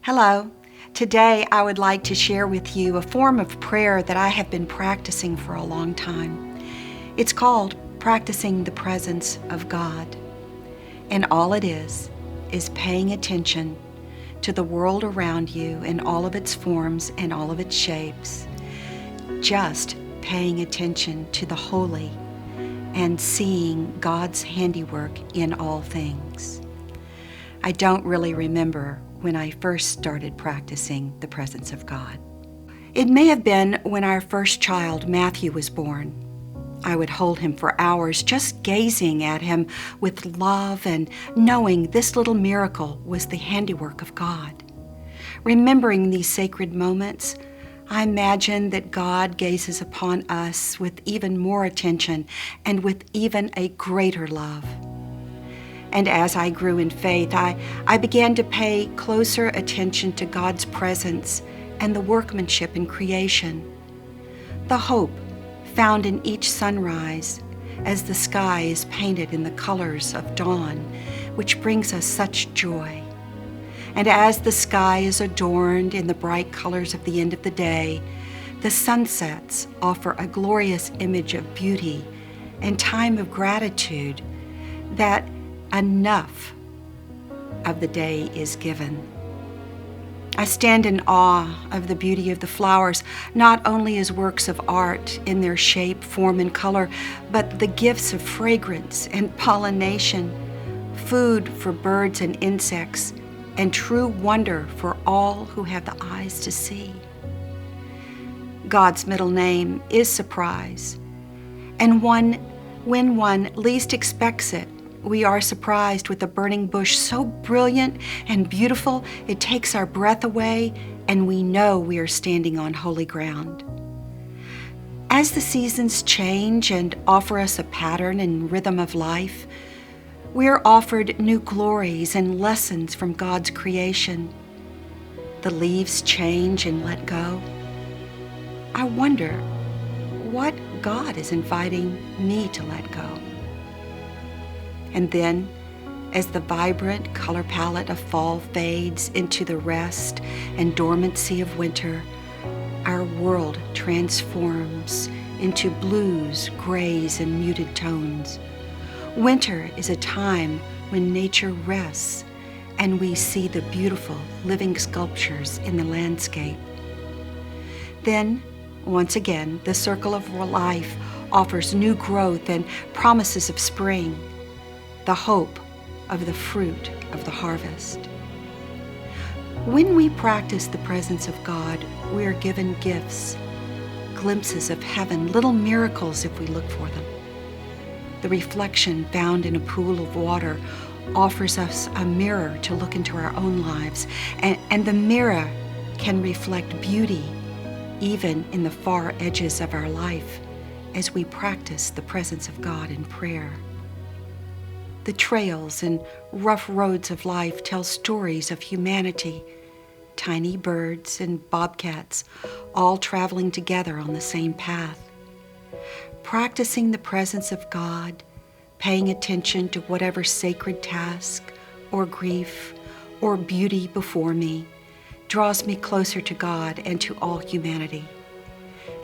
Hello. Today I would like to share with you a form of prayer that I have been practicing for a long time. It's called practicing the presence of God. And all it is paying attention to the world around you in all of its forms and all of its shapes. Just paying attention to the holy and seeing God's handiwork in all things. I don't really remember when I first started practicing the presence of God. It may have been when our first child, Matthew, was born. I would hold him for hours, just gazing at him with love and knowing this little miracle was the handiwork of God. Remembering these sacred moments, I imagine that God gazes upon us with even more attention and with even a greater love. And as I grew in faith, I began to pay closer attention to God's presence and the workmanship in creation. The hope found in each sunrise as the sky is painted in the colors of dawn, which brings us such joy. And as the sky is adorned in the bright colors of the end of the day, the sunsets offer a glorious image of beauty and time of gratitude that enough of the day is given. I stand in awe of the beauty of the flowers, not only as works of art in their shape, form, and color, but the gifts of fragrance and pollination, food for birds and insects, and true wonder for all who have the eyes to see. God's middle name is surprise, and when one least expects it, we are surprised with a burning bush so brilliant and beautiful it takes our breath away, and we know we are standing on holy ground. As the seasons change and offer us a pattern and rhythm of life, we are offered new glories and lessons from God's creation. The leaves change and let go. I wonder what God is inviting me to let go. And then, as the vibrant color palette of fall fades into the rest and dormancy of winter, our world transforms into blues, grays, and muted tones. Winter is a time when nature rests and we see the beautiful living sculptures in the landscape. Then, once again, the circle of life offers new growth and promises of spring, the hope of the fruit of the harvest. When we practice the presence of God, we are given gifts, glimpses of heaven, little miracles if we look for them. The reflection found in a pool of water offers us a mirror to look into our own lives, and the mirror can reflect beauty even in the far edges of our life as we practice the presence of God in prayer. The trails and rough roads of life tell stories of humanity, tiny birds and bobcats all traveling together on the same path. Practicing the presence of God, paying attention to whatever sacred task or grief or beauty before me, draws me closer to God and to all humanity.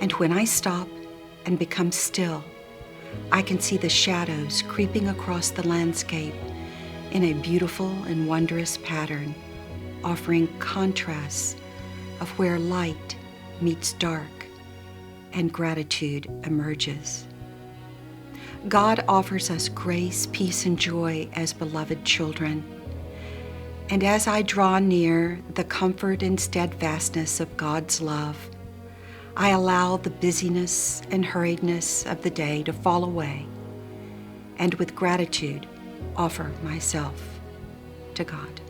And when I stop and become still, I can see the shadows creeping across the landscape in a beautiful and wondrous pattern, offering contrasts of where light meets dark and gratitude emerges. God offers us grace, peace, and joy as beloved children. And as I draw near the comfort and steadfastness of God's love, I allow the busyness and hurriedness of the day to fall away, and with gratitude offer myself to God.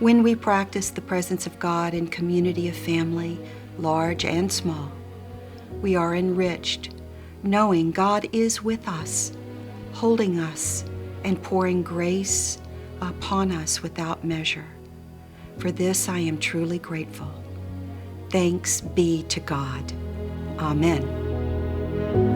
When we practice the presence of God in community of family, large and small, we are enriched, knowing God is with us, holding us, and pouring grace upon us without measure. For this I am truly grateful. Thanks be to God. Amen.